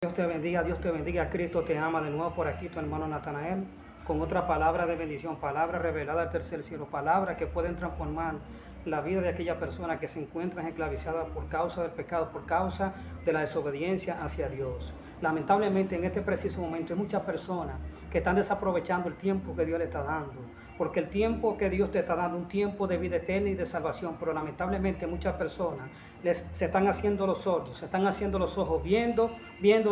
Dios te bendiga, Cristo te ama. De nuevo por aquí tu hermano Natanael, con otra palabra de bendición, palabra revelada del tercer cielo, palabras que pueden transformar la vida de aquella persona que se encuentra esclavizada por causa del pecado, por causa de la desobediencia hacia Dios. Lamentablemente en este preciso momento hay muchas personas que están desaprovechando el tiempo que Dios le está dando, porque el tiempo que Dios te está dando es un tiempo de vida eterna y de salvación, pero lamentablemente muchas personas se están haciendo los sordos, se están haciendo los ojos, viendo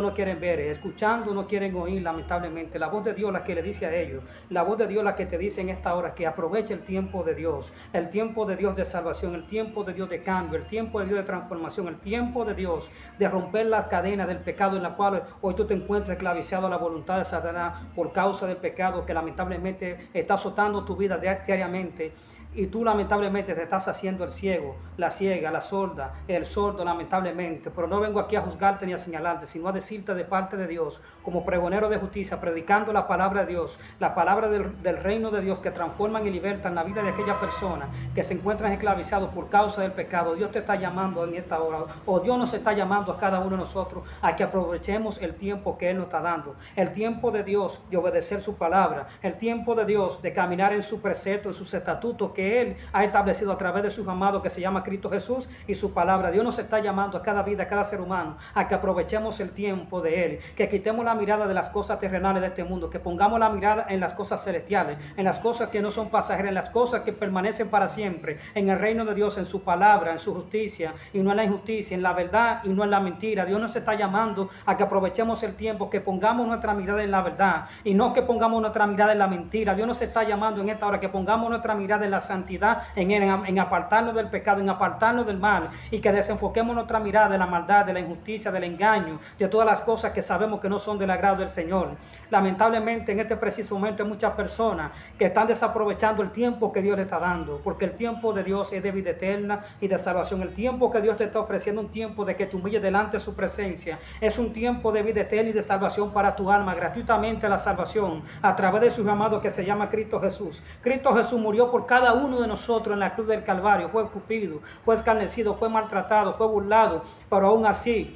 no quieren ver, escuchando no quieren oír. Lamentablemente la voz de Dios la que le dice a ellos, la voz de Dios la que te dice en esta hora que aproveche el tiempo de Dios, el tiempo de Dios de salvación, el tiempo de Dios de cambio, el tiempo de Dios de transformación, el tiempo de Dios de romper las cadenas del pecado en la cual hoy tú te encuentras esclavizado a la voluntad de Satanás por causa del pecado que lamentablemente está azotando tu vida diariamente. Y tú lamentablemente te estás haciendo el ciego, la ciega, la sorda, el sordo lamentablemente. Pero no vengo aquí a juzgarte ni a señalarte, sino a decirte de parte de Dios, como pregonero de justicia, predicando la palabra de Dios, la palabra del reino de Dios que transforman y libertan la vida de aquella persona que se encuentran esclavizados por causa del pecado. Dios te está llamando en esta hora, o Dios nos está llamando a cada uno de nosotros a que aprovechemos el tiempo que Él nos está dando. El tiempo de Dios de obedecer su palabra, el tiempo de Dios de caminar en su precepto, en sus estatutos que Él ha establecido a través de su amado que se llama Cristo Jesús y su palabra. Dios nos está llamando a cada vida, a cada ser humano, a que aprovechemos el tiempo de Él, que quitemos la mirada de las cosas terrenales de este mundo, que pongamos la mirada en las cosas celestiales, en las cosas que no son pasajeras, en las cosas que permanecen para siempre, en el reino de Dios, en su palabra, en su justicia y no en la injusticia, en la verdad y no en la mentira. Dios nos está llamando a que aprovechemos el tiempo, que pongamos nuestra mirada en la verdad y no que pongamos nuestra mirada en la mentira. Dios nos está llamando en esta hora que pongamos nuestra mirada en la santidad, en apartarnos del pecado, en apartarnos del mal, y que desenfoquemos nuestra mirada de la maldad, de la injusticia, del engaño, de todas las cosas que sabemos que no son del agrado del Señor. Lamentablemente en este preciso momento hay muchas personas que están desaprovechando el tiempo que Dios le está dando, porque el tiempo de Dios es de vida eterna y de salvación. El tiempo que Dios te está ofreciendo, un tiempo de que te humilles delante de su presencia, es un tiempo de vida eterna y de salvación para tu alma, gratuitamente la salvación a través de su amado que se llama Cristo Jesús. Cristo Jesús murió por cada uno de nosotros en la cruz del Calvario, fue escupido, fue escarnecido, fue maltratado, fue burlado, pero aún así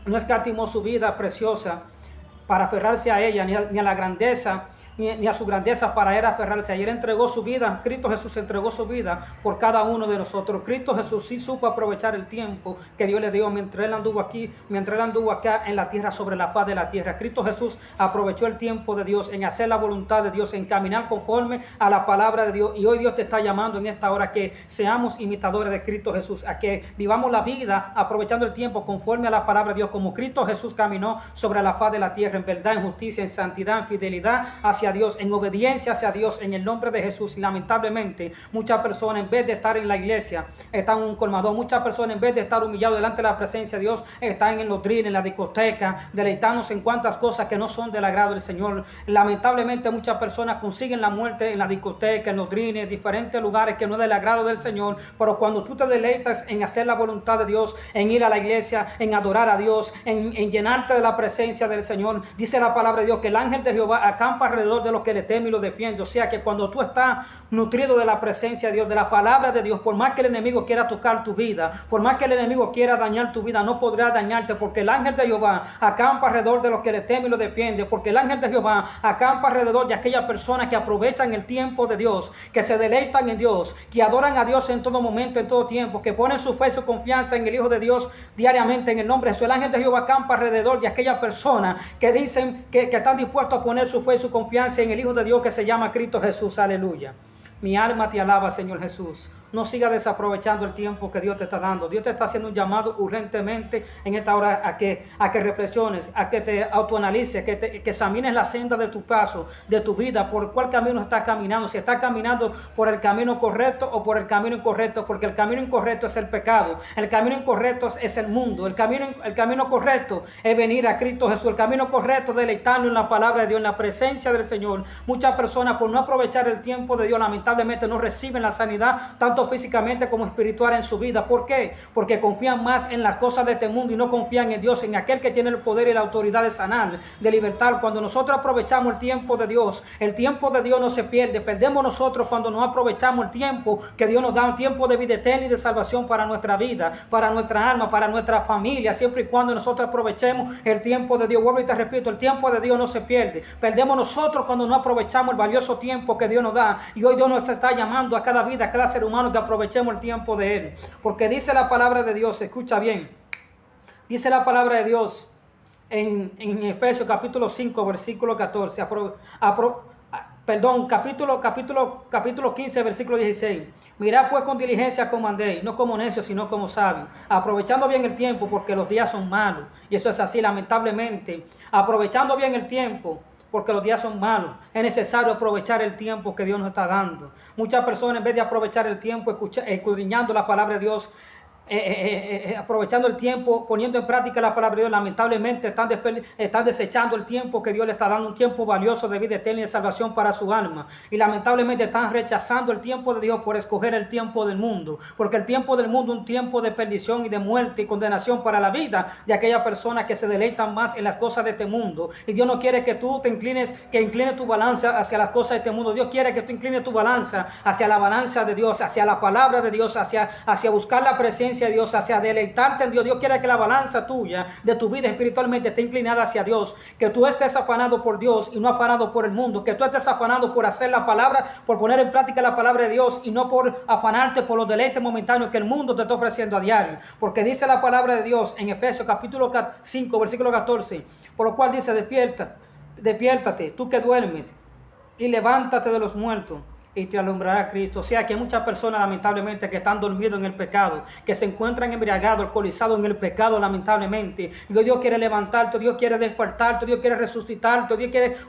no escatimó su vida preciosa para aferrarse a ella, ni a la grandeza, ni a su grandeza para él aferrarse a ella. Él entregó su vida, Cristo Jesús entregó su vida por cada uno de nosotros. Cristo Jesús sí supo aprovechar el tiempo que Dios le dio mientras él anduvo aquí, mientras él anduvo acá en la tierra, sobre la faz de la tierra. Cristo Jesús aprovechó el tiempo de Dios en hacer la voluntad de Dios, en caminar conforme a la palabra de Dios. Y hoy Dios te está llamando en esta hora que seamos imitadores de Cristo Jesús, a que vivamos la vida aprovechando el tiempo conforme a la palabra de Dios, como Cristo Jesús caminó sobre la faz de la tierra, en verdad, en justicia, en santidad, en fidelidad hacia Dios, en obediencia hacia Dios, en el nombre de Jesús. Y lamentablemente muchas personas, en vez de estar en la iglesia, están en un colmadón. Muchas personas, en vez de estar humillados delante de la presencia de Dios, están en los drines, en la discoteca, deleitándose en cuantas cosas que no son del agrado del Señor. Lamentablemente muchas personas consiguen la muerte en la discoteca, en los drines, en diferentes lugares que no es del agrado del Señor. Pero cuando tú te deleitas en hacer la voluntad de Dios, en ir a la iglesia, en adorar a Dios, en llenarte de la presencia del Señor, dice la palabra de Dios que el ángel de Jehová acampa alrededor de los que le teme y lo defiende. O sea que cuando tú estás nutrido de la presencia de Dios, de la palabra de Dios, por más que el enemigo quiera tocar tu vida, por más que el enemigo quiera dañar tu vida, no podrá dañarte, porque el ángel de Jehová acampa alrededor de los que le teme y lo defiende, porque el ángel de Jehová acampa alrededor de aquellas personas que aprovechan el tiempo de Dios, que se deleitan en Dios, que adoran a Dios en todo momento, en todo tiempo, que ponen su fe y su confianza en el Hijo de Dios diariamente, en el nombre de Jesús. El ángel de Jehová acampa alrededor de aquellas personas que dicen que están dispuestos a poner su fe y su confianza en el Hijo de Dios que se llama Cristo Jesús. Aleluya. Mi alma te alaba, Señor Jesús. No sigas desaprovechando el tiempo que Dios te está dando. Dios te está haciendo un llamado urgentemente en esta hora a que reflexiones, a que te autoanalices, que examines la senda de tu paso, de tu vida, por cuál camino estás caminando. Si estás caminando por el camino correcto o por el camino incorrecto, porque el camino incorrecto es el pecado, el camino incorrecto es el mundo, el camino correcto es venir a Cristo Jesús, el camino correcto es deleitarnos en la palabra de Dios, en la presencia del Señor. Muchas personas, por no aprovechar el tiempo de Dios, lamentablemente no reciben la sanidad tanto tanto físicamente como espiritual en su vida. ¿Por qué? Porque confían más en las cosas de este mundo y no confían en Dios, en aquel que tiene el poder y la autoridad de sanar, de libertar. Cuando nosotros aprovechamos el tiempo de Dios no se pierde. Perdemos nosotros cuando no aprovechamos el tiempo que Dios nos da, un tiempo de vida eterna y de salvación para nuestra vida, para nuestra alma, para nuestra familia, siempre y cuando nosotros aprovechemos el tiempo de Dios. Vuelvo y te repito, el tiempo de Dios no se pierde. Perdemos nosotros cuando no aprovechamos el valioso tiempo que Dios nos da, y hoy Dios nos está llamando a cada vida, a cada ser humano, que aprovechemos el tiempo de Él, porque dice la palabra de Dios, escucha bien, dice la palabra de Dios en Efesios capítulo 5 versículo 14, capítulo 15 versículo 16. Mirad pues con diligencia como andéis, no como necios, sino como sabios, aprovechando bien el tiempo, porque los días son malos. Y eso es así, lamentablemente. Aprovechando bien el tiempo, porque los días son malos. Es necesario aprovechar el tiempo que Dios nos está dando. Muchas personas, en vez de aprovechar el tiempo escudriñando la palabra de Dios, aprovechando el tiempo, poniendo en práctica la palabra de Dios, lamentablemente están desechando el tiempo que Dios le está dando, un tiempo valioso de vida eterna y de salvación para su alma, y lamentablemente están rechazando el tiempo de Dios por escoger el tiempo del mundo, porque el tiempo del mundo es un tiempo de perdición y de muerte y condenación para la vida de aquellas personas que se deleitan más en las cosas de este mundo. Y Dios no quiere que tú te inclines tu balanza hacia las cosas de este mundo. Dios quiere que tú inclines tu balanza hacia la balanza de Dios, hacia la palabra de Dios, hacia buscar la presencia de Dios, hacia deleitarte en Dios. Dios quiere que la balanza tuya de tu vida espiritualmente esté inclinada hacia Dios, que tú estés afanado por Dios y no afanado por el mundo, que tú estés afanado por hacer la palabra, por poner en práctica la palabra de Dios, y no por afanarte por los deleites momentáneos que el mundo te está ofreciendo a diario. Porque dice la palabra de Dios en Efesios capítulo 5 versículo 14, por lo cual dice: despiértate tú que duermes, y levántate de los muertos, y te alumbrará Cristo. O sea que hay muchas personas, lamentablemente, que están dormidos en el pecado, que se encuentran embriagados, alcoholizados en el pecado, lamentablemente. Y hoy Dios quiere levantarte, Dios quiere despertarte, Dios quiere resucitarte,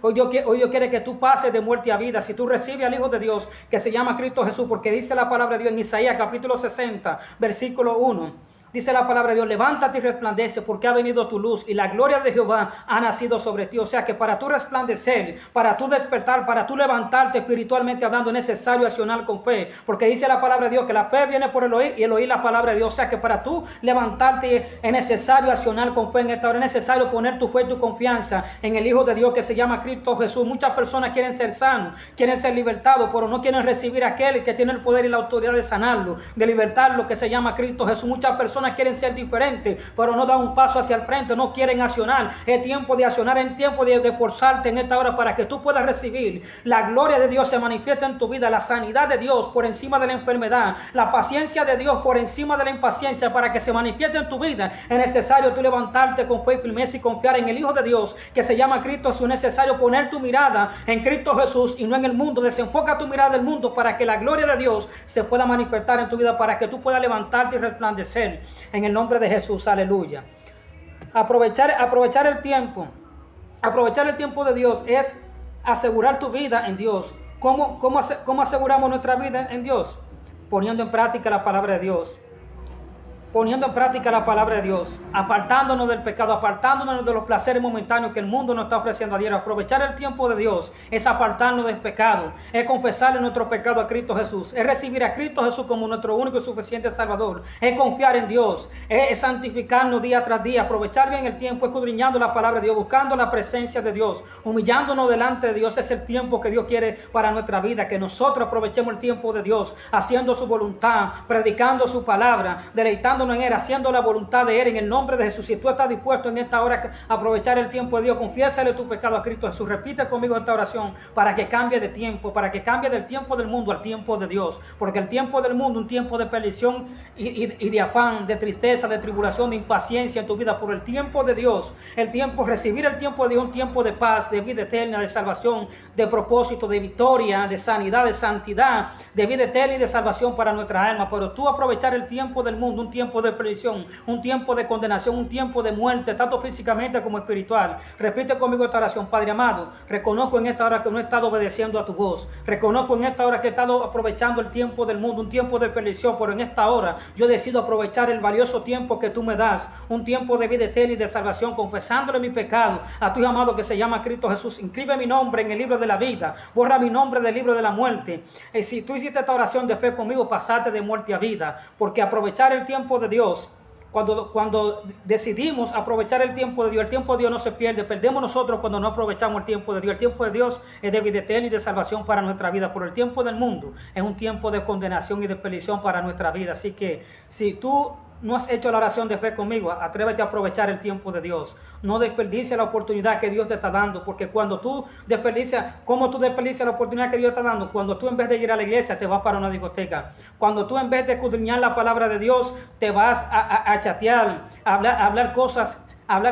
hoy Dios quiere que tú pases de muerte a vida. Si tú recibes al Hijo de Dios, que se llama Cristo Jesús, porque dice la palabra de Dios en Isaías capítulo 60, versículo 1. Dice la palabra de Dios: levántate y resplandece, porque ha venido tu luz y la gloria de Jehová ha nacido sobre ti. O sea que para tú resplandecer, para tú despertar, para tú levantarte espiritualmente hablando, es necesario accionar con fe, porque dice la palabra de Dios que la fe viene por el oír y el oír la palabra de Dios. O sea que para tú levantarte es necesario accionar con fe en esta hora. Es necesario poner tu fe y tu confianza en el Hijo de Dios que se llama Cristo Jesús. Muchas personas quieren ser sanos, quieren ser libertados, pero no quieren recibir a aquel que tiene el poder y la autoridad de sanarlo, de libertarlo, que se llama Cristo Jesús. Muchas personas quieren ser diferentes, pero no dan un paso hacia el frente, no quieren accionar. Es tiempo de accionar, es tiempo de esforzarte en esta hora para que tú puedas recibir la gloria de Dios se manifiesta en tu vida, la sanidad de Dios por encima de la enfermedad, la paciencia de Dios por encima de la impaciencia. Para que se manifieste en tu vida es necesario tú levantarte con fe y firmeza y confiar en el Hijo de Dios que se llama Cristo Jesús. Es necesario poner tu mirada en Cristo Jesús y no en el mundo. Desenfoca tu mirada del mundo para que la gloria de Dios se pueda manifestar en tu vida, para que tú puedas levantarte y resplandecer en el nombre de Jesús. Aleluya. Aprovechar el tiempo. Aprovechar el tiempo de Dios es asegurar tu vida en Dios. ¿Cómo aseguramos nuestra vida en Dios? Poniendo en práctica la palabra de Dios. Poniendo en práctica la palabra de Dios, apartándonos del pecado, apartándonos de los placeres momentáneos que el mundo nos está ofreciendo a diario. Aprovechar el tiempo de Dios es apartarnos del pecado, es confesarle nuestro pecado a Cristo Jesús, es recibir a Cristo Jesús como nuestro único y suficiente Salvador, es confiar en Dios, es santificarnos día tras día, aprovechar bien el tiempo, escudriñando la palabra de Dios, buscando la presencia de Dios, humillándonos delante de Dios. Es el tiempo que Dios quiere para nuestra vida, que nosotros aprovechemos el tiempo de Dios, haciendo su voluntad, predicando su palabra, deleitando en Él, haciendo la voluntad de Él en el nombre de Jesús. Si tú estás dispuesto en esta hora a aprovechar el tiempo de Dios, confiésale tu pecado a Cristo Jesús. Repite conmigo esta oración para que cambie de tiempo, para que cambie del tiempo del mundo al tiempo de Dios, porque el tiempo del mundo es un tiempo de perdición y de afán, de tristeza, de tribulación, de impaciencia en tu vida. Por el tiempo de Dios, recibir el tiempo de Dios, un tiempo de paz, de vida eterna, de salvación, de propósito, de victoria, de sanidad, de santidad, de vida eterna y de salvación para nuestra alma. Pero tú aprovechar el tiempo del mundo, un tiempo tiempo de perdición, un tiempo de condenación, un tiempo de muerte, tanto físicamente como espiritual. Repite conmigo esta oración. Padre amado, reconozco en esta hora que no he estado obedeciendo a tu voz. Reconozco en esta hora que he estado aprovechando el tiempo del mundo, un tiempo de perdición, pero en esta hora yo decido aprovechar el valioso tiempo que tú me das, un tiempo de vida eterna y de salvación, confesándole mi pecado a tu Hijo amado que se llama Cristo Jesús. Inscribe mi nombre en el libro de la vida, borra mi nombre del libro de la muerte. Y si tú hiciste esta oración de fe conmigo, pasaste de muerte a vida, porque aprovechar el tiempo de Dios, cuando decidimos aprovechar el tiempo de Dios no se pierde. Perdemos nosotros cuando no aprovechamos el tiempo de Dios. El tiempo de Dios es de vida eterna y de salvación para nuestra vida, pero el tiempo del mundo es un tiempo de condenación y de perdición para nuestra vida. Así que si tú no has hecho la oración de fe conmigo, atrévete a aprovechar el tiempo de Dios. No desperdicies la oportunidad que Dios te está dando, porque cuando tú desperdicias, ¿cómo tú desperdicias la oportunidad que Dios te está dando? Cuando tú en vez de ir a la iglesia te vas para una discoteca. Cuando tú en vez de escudriñar la palabra de Dios te vas a chatear, a hablar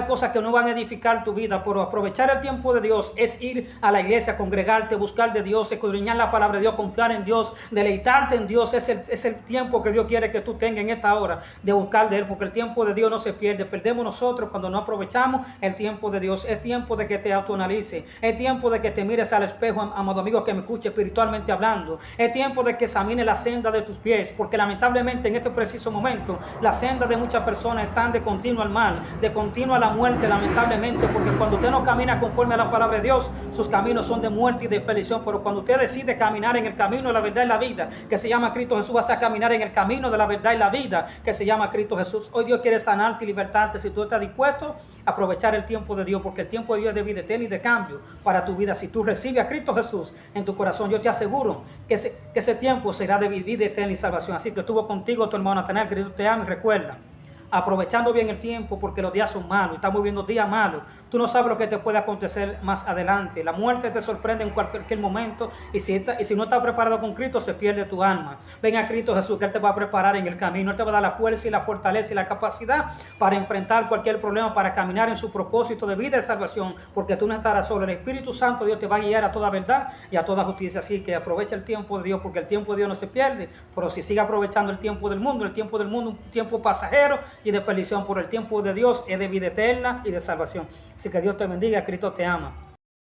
cosas que no van a edificar tu vida. Pero aprovechar el tiempo de Dios es ir a la iglesia, congregarte, buscar de Dios, escudriñar la palabra de Dios, confiar en Dios, deleitarte en Dios. Es el tiempo que Dios quiere que tú tengas en esta hora de buscar de Él, porque el tiempo de Dios no se pierde. Perdemos nosotros cuando no aprovechamos el tiempo de Dios. Es tiempo de que te autoanalices, es tiempo de que te mires al espejo, amado amigo que me escuche espiritualmente hablando. Es tiempo de que examine la senda de tus pies, porque lamentablemente en este preciso momento la senda de muchas personas están de continuo al mal, de continuo a la muerte, lamentablemente, porque cuando usted no camina conforme a la palabra de Dios, sus caminos son de muerte y de perdición. Pero cuando usted decide caminar en el camino de la verdad y la vida, que se llama Cristo Jesús, vas a caminar en el camino de la verdad y la vida, que se llama Cristo Jesús. Hoy Dios quiere sanarte y libertarte si tú estás dispuesto a aprovechar el tiempo de Dios, porque el tiempo de Dios es de vida eterna y de cambio para tu vida. Si tú recibes a Cristo Jesús en tu corazón, yo te aseguro que ese tiempo será de vida eterna y salvación. Así que estuvo contigo tu hermano Natanael, que Dios te ama, y recuerda, aprovechando bien el tiempo, porque los días son malos, estamos viviendo días malos. Tú no sabes lo que te puede acontecer más adelante. La muerte te sorprende en cualquier momento, y si no estás preparado con Cristo, se pierde tu alma. Ven a Cristo Jesús, que Él te va a preparar en el camino. Él te va a dar la fuerza y la fortaleza y la capacidad para enfrentar cualquier problema, para caminar en su propósito de vida y salvación, porque tú no estarás solo. El Espíritu Santo de Dios te va a guiar a toda verdad y a toda justicia. Así que aprovecha el tiempo de Dios, porque el tiempo de Dios no se pierde. Pero si sigue aprovechando el tiempo del mundo es un tiempo pasajero y de perdición. Por el tiempo de Dios es de vida eterna y de salvación. Así que Dios te bendiga, Cristo te ama.